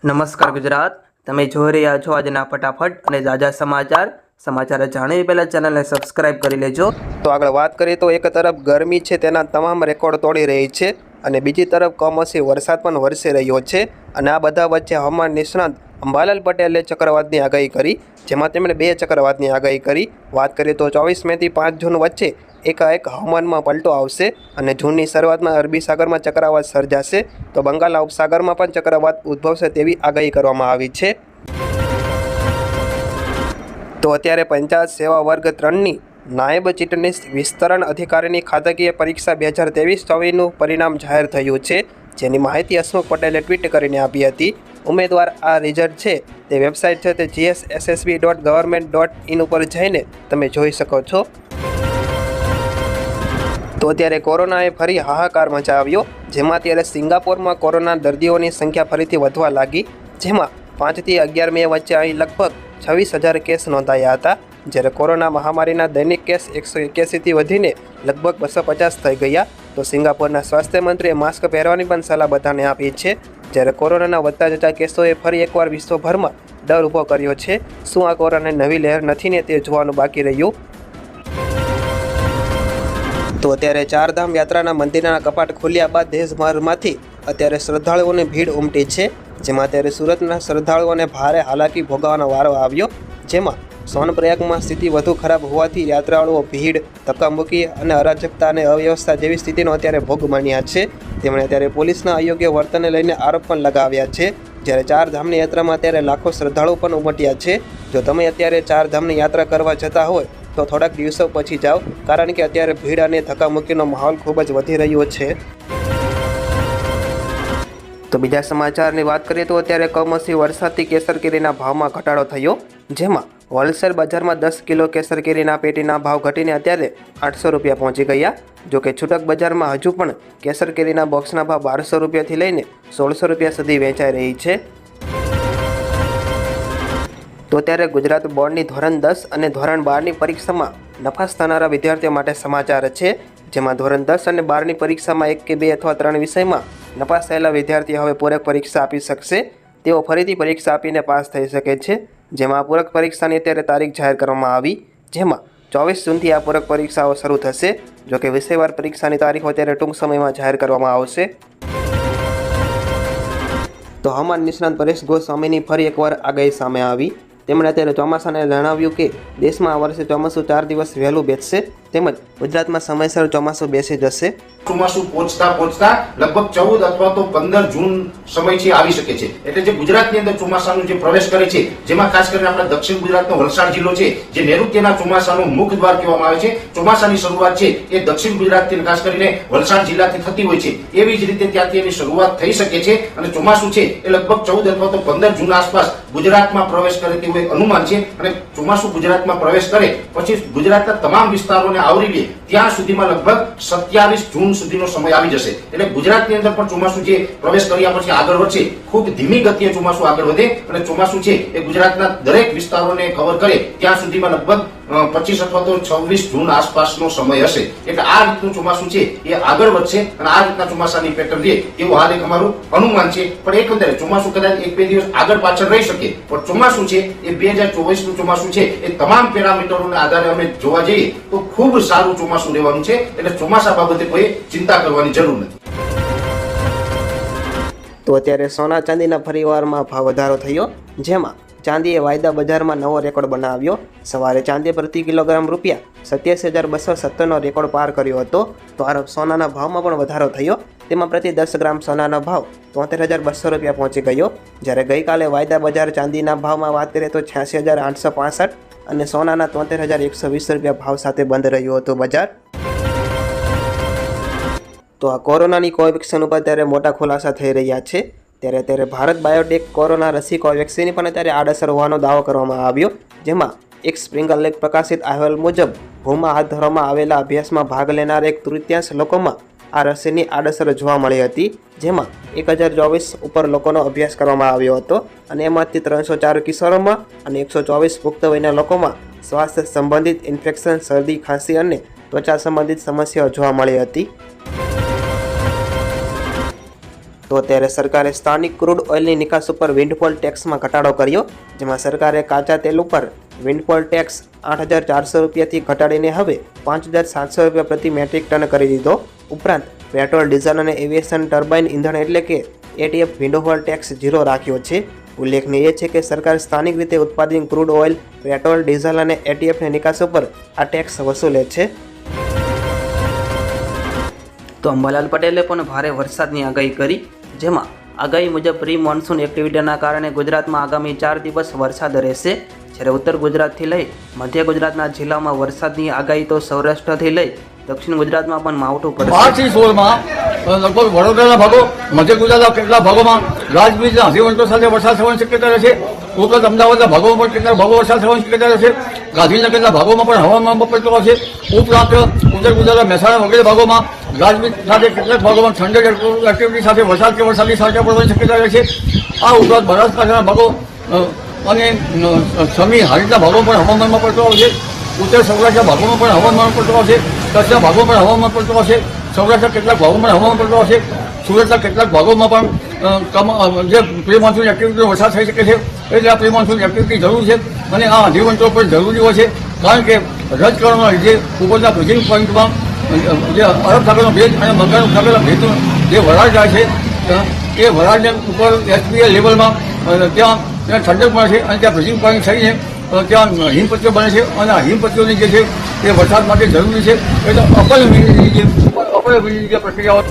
નમસ્કાર ગુજરાત, તમે જોઈ રહ્યા છો આજના ફટાફટ અને તાજા સમાચાર જાણીએ પહેલા ચેનલને સબસ્ક્રાઇબ કરી લેજો। તો આગળ વાત કરીએ તો એક તરફ ગરમી છે તેના તમામ રેકોર્ડ તોડી રહી છે અને બીજી તરફ કમોસમી વરસાદ પણ વરસી રહ્યો છે અને આ બધા વચ્ચે હવામાન નિષ્ણાત અંબાલાલ પટેલે ચક્રવાતની આગાહી કરી, જેમાં તેમણે 2 ચક્રવાતની આગાહી કરી। વાત કરીએ તો 24 મેથી 5 જૂન વચ્ચે એકાએક હવામાનમાં પલટો આવશે અને જૂનની શરૂઆતમાં અરબી સાગરમાં ચક્રવાત સર્જાશે તો બંગાળના ઉપસાગરમાં પણ ચક્રવાત ઉદ્ભવશે તેવી આગાહી કરવામાં આવી છે। તો અત્યારે પંચાયત સેવા વર્ગ 3ની નાયબ ચીટનીસ વિસ્તરણ અધિકારીની ખાતાકીય પરીક્ષા 2023-24નું પરિણામ જાહેર થયું છે, જેની માહિતી હસમુખ પટેલે ટ્વીટ કરીને આપી હતી। ઉમેદવાર આ રિઝલ્ટ છે તે વેબસાઇટ છે તે gssb.government.in ઉપર જઈને તમે જોઈ શકો છો। તો અત્યારે કોરોનાએ ફરી હાહાકાર મચાવ્યો, જેમાં અત્યારે સિંગાપોરમાં કોરોના દર્દીઓની સંખ્યા ફરીથી વધવા લાગી, જેમાં 5 થી 11 મે વચ્ચે અહીં લગભગ 26,000 કેસ નોંધાયા હતા, જ્યારે કોરોના મહામારીના દૈનિક કેસ 181થી વધીને લગભગ 250 થઈ ગયા। તો સિંગાપોરના સ્વાસ્થ્ય મંત્રીએ માસ્ક પહેરવાની પણ સલાહ બધાને આપી છે, જ્યારે કોરોનાના વધતા જતા કેસોએ ફરી એકવાર વિશ્વભરમાં ડર ઊભો કર્યો છે। શું આ કોરોનાની નવી લહેર નથી ને તે જોવાનું બાકી રહ્યું। તો અત્યારે ચારધામ યાત્રાના મંદિરના કપાટ ખુલ્યા બાદ દેશભરમાંથી અત્યારે શ્રદ્ધાળુઓની ભીડ ઉમટી છે, જેમાં અત્યારે સુરતના શ્રદ્ધાળુઓને ભારે હાલાકી ભોગવવાનો વારો આવ્યો, જેમાં સોનપ્રયાગમાં સ્થિતિ વધુ ખરાબ હોવાથી યાત્રાળુઓ ભીડ, ધક્કામુક્કી અને અરાજકતા અને અવ્યવસ્થા જેવી સ્થિતિનો અત્યારે ભોગ બન્યા છે। તેમણે અત્યારે પોલીસના અયોગ્ય વર્તનને લઈને આરોપ પણ લગાવ્યા છે, જ્યારે ચારધામની યાત્રામાં અત્યારે લાખો શ્રદ્ધાળુઓ પણ ઉમટ્યા છે। જો તમે અત્યારે ચારધામની યાત્રા કરવા જતા હોય તો થોડાક દિવસો પછી જાઓ, કારણ કે અત્યારે ભીડ અને ધક્કામુક્કીનો માહોલ ખૂબ જ વધી રહ્યો છે। તો બીજા સમાચારની વાત કરીએ તો અત્યારે કમોસમી વરસાદથી કેસર કેરીના ભાવમાં ઘટાડો થયો, જેમાં હોલસેલ બજારમાં 10 કિલો કેસર કેરીના પેટીના ભાવ ઘટીને અત્યારે 800 રૂપિયા પહોંચી ગયા। જોકે છૂટક બજારમાં હજુ પણ કેસર કેરીના બોક્સના ભાવ 1200 રૂપિયાથી લઈને 1600 રૂપિયા સુધી વેચાઈ રહી છે। તો ત્યારે ગુજરાત બોર્ડની ધોરણ 10 અને ધોરણ 12ની પરીક્ષામાં નપાસ થનારા વિદ્યાર્થીઓ માટે સમાચાર છે, જેમાં ધોરણ 10 અને 12ની પરીક્ષામાં 1 કે 2 અથવા 3 વિષયમાં નપાસ થયેલા વિદ્યાર્થીઓ હવે પૂરક પરીક્ષા આપી શકશે। તેઓ ફરીથી પરીક્ષા આપીને પાસ થઈ શકે છે, જેમાં પૂરક પરીક્ષાની અત્યારે તારીખ જાહેર કરવામાં આવી, જેમાં 24 જૂનથી આ પૂરક પરીક્ષાઓ શરૂ થશે। જોકે વિષયવાર પરીક્ષાની તારીખો અત્યારે ટૂંક સમયમાં જાહેર કરવામાં આવશે। તો હવામાન નિષ્ણાત પરેશ ગોસ્વામીની ફરી એકવાર આગાહી સામે આવી। તેમણે અત્યારે ચોમાસાને જણાવ્યું કે દેશમાં આ વર્ષે ચોમાસું 4 દિવસ વહેલું બેસશે, તેમજ ગુજરાતમાં સમયસર ચોમાસું બેસી જશે। ચોમાસું પહોંચતા લગભગ 14 અથવા તો 15 જૂન સમય છે આવી શકે છે। એટલે જે ગુજરાતની અંદર ચોમાસાનો જે પ્રવેશ કરે છે, જેમાં ખાસ કરીને આપણા દક્ષિણ ગુજરાતનો વલસાડ જિલ્લો છે, જે નૈઋત્યના ચોમાસાનું મુખ્ય દ્વાર કહેવામાં આવે છે। ચોમાસાની શરૂઆત છે એ દક્ષિણ ગુજરાતથી ખાસ કરીને વલસાડ જિલ્લાથી થતી હોય છે, એવી જ રીતે ત્યાંથી એની શરૂઆત થઈ શકે છે અને ચોમાસું છે એ લગભગ 14 અથવા તો 15 જૂન આસપાસ ગુજરાતમાં પ્રવેશ કરે તેવું એક અનુમાન છે। અને ચોમાસું ગુજરાતમાં પ્રવેશ કરે પછી ગુજરાતના તમામ વિસ્તારોને આવરી લે ત્યાં સુધીમાં લગભગ 27 જૂન સુધીનો સમય આવી જશે। એટલે ગુજરાતની અંદર પણ ચોમાસું જે પ્રવેશ કર્યા પછી આગળ વધશે, ખૂબ ધીમી ગતિએ ચોમાસું આગળ વધે અને ચોમાસું છે એ ગુજરાતના દરેક વિસ્તારોને કવર કરે ત્યાં સુધીમાં લગભગ 25 અથવા તો 26 જૂન આસપાસનો સમય હશે। એટલે આ રીતનું ચોમાસું છે એ આગળ વધશે અને આ રીતના ચોમાસાની પેટર્ન રહે એવું હાલ એક અમારું અનુમાન છે। પણ એકંદરે ચોમાસું કદાચ 1-2 દિવસ આગળ પાછળ રહી શકે, પણ ચોમાસું છે એ 2024નું ચોમાસું છે એ તમામ પેરામીટરોના આધારે અમે જોવા જઈએ તો ખૂબ સારું ચોમાસું રહેવાનું છે। એટલે ચોમાસા બાબતે કોઈ ચિંતા કરવાની જરૂર નથી। તો અત્યારે સોના ચાંદીના ફરીવારમાં ભાવ વધારો થયો, જેમાં ચાંદીએ વાયદા બજારમાં નવો રેકોર્ડ બનાવ્યો। સવારે ચાંદી પ્રતિ કિલોગ્રામ રૂપિયા 87,270નો રેકોર્ડ પાર કર્યો હતો। તો આ સોનાના ભાવમાં પણ વધારો થયો, તેમાં પ્રતિ 10 ગ્રામ સોનાનો ભાવ 73,200 રૂપિયા પહોંચી ગયો, જ્યારે ગઈકાલે વાયદા બજાર ચાંદીના ભાવમાં વાત કરીએ તો 86,865 અને સોનાના 73,120 રૂપિયા ભાવ સાથે બંધ રહ્યું હતું બજાર। તો આ કોરોનાની કોવેક્સિન ઉપર ત્યારે મોટા ખુલાસા થઈ રહ્યા છે। ત્યારે ભારત બાયોટેક કોરોના રસી કોવેક્સિનની પણ અત્યારે આડઅસર હોવાનો દાવો કરવામાં આવ્યો, જેમાં એક સ્પ્રિંગલ લેખ પ્રકાશિત અહેવાલ મુજબ ભૂમાં હાથ ધરવામાં આવેલા અભ્યાસમાં ભાગ લેનાર 1/3 લોકોમાં આ રસીની આડઅસર જોવા મળી હતી, જેમાં 1024 ઉપર લોકોનો અભ્યાસ કરવામાં આવ્યો હતો અને એમાંથી 304 કિશોરોમાં અને 124 પુખ્ત વયના લોકોમાં સ્વાસ્થ્ય સંબંધિત ઇન્ફેક્શન, શરદી, ખાંસી અને ત્વચા સંબંધિત સમસ્યાઓ જોવા મળી હતી। તો અત્યારે સરકારે સ્થાનિક ક્રૂડ ઓઇલની નિકાસ ઉપર વિન્ડફોલ ટેક્સમાં ઘટાડો કર્યો, જેમાં સરકારે કાચા તેલ ઉપર વિન્ડફોલ ટેક્સ 8,400 રૂપિયાથી ઘટાડીને હવે 5,700 રૂપિયા પ્રતિ મેટ્રિક ટન કરી દીધો. ઉપરાંત પેટ્રોલ, ડીઝલ અને એવિએશન ટર્બાઇન ઇંધણ એટલે કે એટીએફ વિન્ડફોલ ટેક્સ 0 રાખ્યો છે. ઉલ્લેખનીય છે કે સરકાર સ્થાનિક રીતે ઉત્પાદિત ક્રૂડ ઓઇલ, પેટ્રોલ, ડીઝલ અને એટીએફની નિકાસ ઉપર આ ટેક્સ વસૂલે છે. તો અંબાલાલ પટેલે પણ ભારે વરસાદની આગાહી કરી, જેમાં આગાહી મુજબ પ્રી મોન્સૂન એક્ટિવિટીના કારણે ગુજરાતમાં આગામી 4 દિવસ વરસાદ રહેશે. જ્યારે ઉત્તર ગુજરાતથી લઈ મધ્ય ગુજરાતના જિલ્લામાં વરસાદની આગાહી તો સૌરાષ્ટ્રથી લઈ દક્ષિણ ગુજરાતમાં પણ માવઠું પડશે. 5 થી 16 લગભગ વડોદરાના ભાગો, મધ્ય ગુજરાતના કેટલાક ભાગોમાં ગાજવીજના હજીવંતો સાથે વરસાદ થવાની શક્યતા રહેશે. ઉપરાંત અમદાવાદના ભાગોમાં પણ કેટલાક ભાગો વરસાદ થવાની શક્યતા રહેશે. ગાંધીનગરના ભાગોમાં પણ હવામાનમાં પલટો આવશે. ઉપરાંત ઉત્તર ગુજરાતના મહેસાણા વગેરે ભાગોમાં ગાજવીજ સાથે કેટલાક ભાગોમાં ઠંડક એક્ટિવિટી સાથે વરસાદ કે વરસાદની છાંટા પડવાની શક્યતા રહેશે. આ ઉપરાંત બનાસકાંઠાના ભાગો અને સમી હારીના ભાગોમાં પણ હવામાનમાં પલટો આવશે. ઉત્તર સૌરાષ્ટ્રના ભાગોમાં પણ હવામાન પલટો આવશે. કચ્છના ભાગોમાં પણ હવામાન પલટો આવશે. સૌરાષ્ટ્રના કેટલાક ભાગોમાં હવામાન પલટો આવશે. સુરતના કેટલાક ભાગોમાં પણ જે પ્રી મોન્સૂન એક્ટિવિટીનો વરસાદ થઈ શકે છે, એટલે આ પ્રી મોન્સૂન એક્ટિવિટી જરૂરી છે અને આ હજીવંતો પણ જરૂરી હોય છે. કારણ કે રદ કરવાના લીધે ઉપરના બ્રિજિંગ પોઈન્ટમાં જે અરબ સાગરનો ભેજ અને બંગાળ સાગરના ભેજનો જે વરાળ જાય છે, એ વરાળને ઉપર એસપીએલ લેવલમાં ત્યાં ઠંડક મળે છે અને ત્યાં બ્રિજિંગ પોઈન્ટ થઈને ત્યાં હિમપત્રીઓ બને છે અને આ હિમપત્રીઓની જે છે એ વરસાદ માટે જરૂરી છે. એટલે અપર પ્રક્રિયાઓ.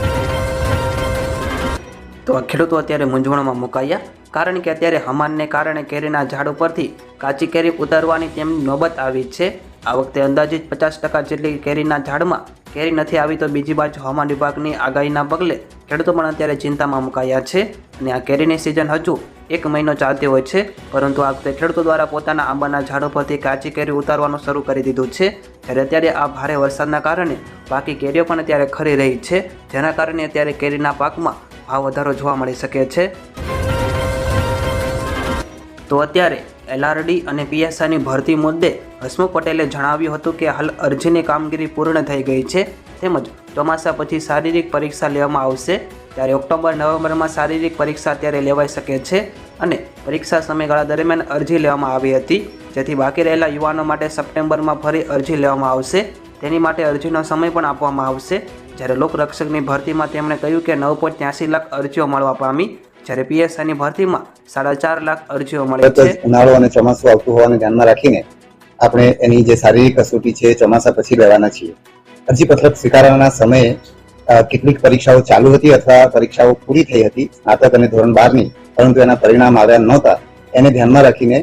તો ખેડૂતો અત્યારે મૂંઝવણમાં મુકાયા, કારણ કે અત્યારે હવામાનને કારણે કેરીના ઝાડ ઉપરથી કાચી કેરી ઉતારવાની તેમની નોબત આવી છે. આ વખતે અંદાજિત 50% જેટલી કેરીના ઝાડમાં કેરી નથી આવી. તો બીજી બાજુ હવામાન વિભાગની આગાહીના પગલે ખેડૂતો પણ અત્યારે ચિંતામાં મુકાયા છે અને આ કેરીની સિઝન હજુ 1 મહિનો ચાલતી હોય છે, પરંતુ આ વખતે ખેડૂતો દ્વારા પોતાના આંબાના ઝાડો પરથી કાચી કેરી ઉતારવાનું શરૂ કરી દીધું છે. ત્યારે અત્યારે આ ભારે વરસાદના કારણે બાકી કેરીઓ પણ અત્યારે ખરી રહી છે, જેના કારણે અત્યારે કેરીના પાકમાં ભાવ વધારો જોવા મળી શકે છે. તો અત્યારે એલઆરડી અને પીએસઆઈની ભરતી મુદ્દે હસમુખ પટેલે જણાવ્યું હતું કે હાલ અરજીની કામગીરી પૂર્ણ થઈ ગઈ છે, તેમજ ચોમાસા પછી શારીરિક પરીક્ષા લેવામાં આવશે. ત્યારે ઓક્ટોબર-નવેમ્બરમાં શારીરિક પરીક્ષા અત્યારે લેવાઈ શકે છે અને પરીક્ષા સમયગાળા દરમિયાન અરજી લેવામાં આવી હતી, જેથી બાકી રહેલા યુવાનો માટે સપ્ટેમ્બરમાં ફરી અરજી લેવામાં આવશે. તેની માટે અરજીનો સમય પણ આપવામાં આવશે. જ્યારે લોકરક્ષકની ભરતીમાં તેમણે કહ્યું કે 9.83 લાખ અરજીઓ મળવા પામી, જ્યારે પીએસઆઈની ભરતીમાં 4.5 લાખ અરજીઓ મળી છે. ઉનાળો અને ચોમાસું આવતું હોવાને ધ્યાનમાં રાખીને આપણે એની જે શારીરિક કસોટી છે ચોમાસા પછી લેવાના છીએ. અરજીપત્રક સ્વીકારવાના સમયે કેટલીક પરીક્ષાઓ ચાલુ હતી અથવા પરીક્ષાઓ પૂરી થઈ હતી, સ્નાતક અને ધોરણ 12ની, પરંતુ એના પરિણામ આવ્યા નહોતા. એને ધ્યાનમાં રાખીને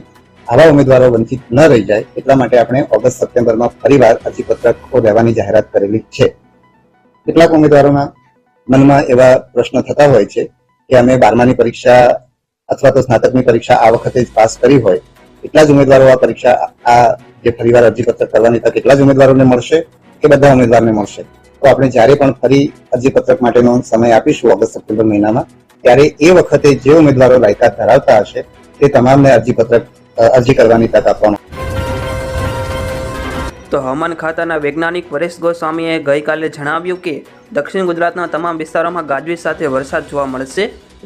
આવા ઉમેદવારો વંચિત ન રહી જાય એટલા માટે આપણે ઓગસ્ટ-સપ્ટેમ્બરમાં ફરીવાર અરજીપત્રકો લેવાની જાહેરાત કરેલી છે. કેટલાક ઉમેદવારોના મનમાં એવા પ્રશ્ન થતા હોય છે કે અમે 12માની પરીક્ષા અથવા તો સ્નાતકની પરીક્ષા આ વખતે જ પાસ કરી હોય, એટલા જ ઉમેદવારો આ પરીક્ષા આ જે ફરીવાર અરજીપત્રક કરવાની તક એટલા જ ઉમેદવારોને મળશે કે બધા ઉમેદવારને મળશે? તો આપણે જ્યારે પણ ફરી અરજીપત્રક માટેનો સમય આપીશું ઓગસ્ટ-સપ્ટેમ્બર મહિનામાં, ત્યારે એ વખતે જે ઉમેદવારો લાયકાત ધરાવતા હશે તે તમામને અરજી કરવાની તક આપવામાં. તો હવામાન ખાતાના વૈજ્ઞાનિક પરેશ ગોસ્વામીએ ગઈકાલે જણાવ્યું કે દક્ષિણ ગુજરાતના તમામ વિસ્તારોમાં ગાજવીજ સાથે વરસાદ જોવા મળશે,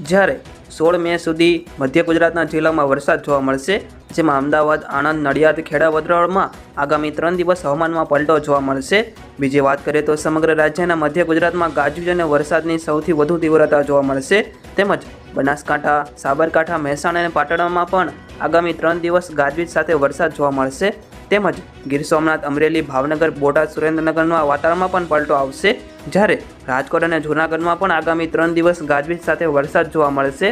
જ્યારે 16 મે સુધી મધ્ય ગુજરાતના જિલ્લામાં વરસાદ જોવા મળશે, જેમાં અમદાવાદ, આણંદ, નડિયાદ, ખેડા, વડોદરામાં આગામી 3 દિવસ હવામાનમાં પલટો જોવા મળશે. બીજી વાત કરીએ તો સમગ્ર રાજ્યના મધ્ય ગુજરાતમાં ગાજવીજ અને વરસાદની સૌથી વધુ તીવ્રતા જોવા મળશે, તેમજ બનાસકાંઠા, સાબરકાંઠા, મહેસાણા અને પાટણમાં પણ આગામી 3 દિવસ ગાજવીજ સાથે વરસાદ જોવા મળશે, તેમજ ગીર સોમનાથ, અમરેલી, ભાવનગર, બોટાદ, સુરેન્દ્રનગરના વાતાવરણમાં પણ પલટો આવશે, જ્યારે રાજકોટ અને જૂનાગઢમાં પણ આગામી 3 દિવસ ગાજવીજ સાથે વરસાદ જોવા મળશે.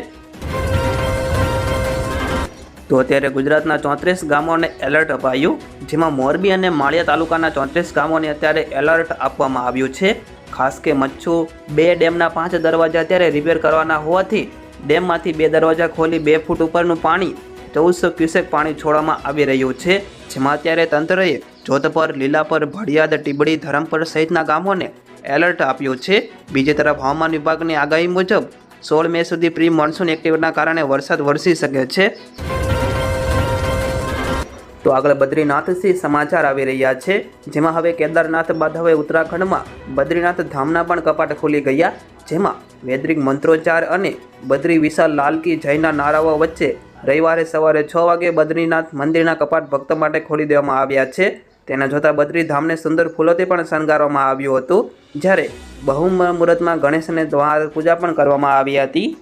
તો અત્યારે ગુજરાતના 34 ગામોને એલર્ટ અપાયું, જેમાં મોરબી અને માળિયા તાલુકાના 34 ગામોને અત્યારે એલર્ટ આપવામાં આવ્યું છે. ખાસ કે મચ્છુ 2 ડેમના 5 દરવાજા અત્યારે રિપેર કરવાના હોવાથી ડેમમાંથી 2 દરવાજા ખોલી 2 ફૂટ ઉપરનું પાણી 1400 ક્યુસેક પાણી છોડવામાં આવી રહ્યું છે, જેમાં અત્યારે તંત્રએ જોધપર, લીલાપર, ભડિયાદ, ટીબડી, ધરમપર સહિતના ગામોને એલર્ટ આપ્યું છે. બીજી તરફ હવામાન વિભાગની આગાહી મુજબ 16 મે સુધી પ્રી મોન્સૂન એક્ટિવિટીના કારણે વરસાદ વરસી શકે છે. તો આગળ બદ્રીનાથથી સમાચાર આવી રહ્યા છે, જેમાં હવે કેદારનાથ બાદ હવે ઉત્તરાખંડમાં બદ્રીનાથ ધામના પણ કપાટ ખુલી ગયા, જેમાં વૈદિક મંત્રોચ્ચાર અને બદ્રી વિશાલ લાલ કી જયના નારાઓ વચ્ચે રવિવારે સવારે 6 વાગે બદ્રીનાથ મંદિરના કપાટ ભક્તો માટે ખોલી દેવામાં આવ્યા છે. તેના જોતા બદ્રી ધામને સુંદર ફૂલોથી પણ શણગારવામાં આવ્યું હતું, જ્યારે બહુ મુહૂર્તમાં ગણેશને દ્વાર પૂજા પણ કરવામાં આવી હતી.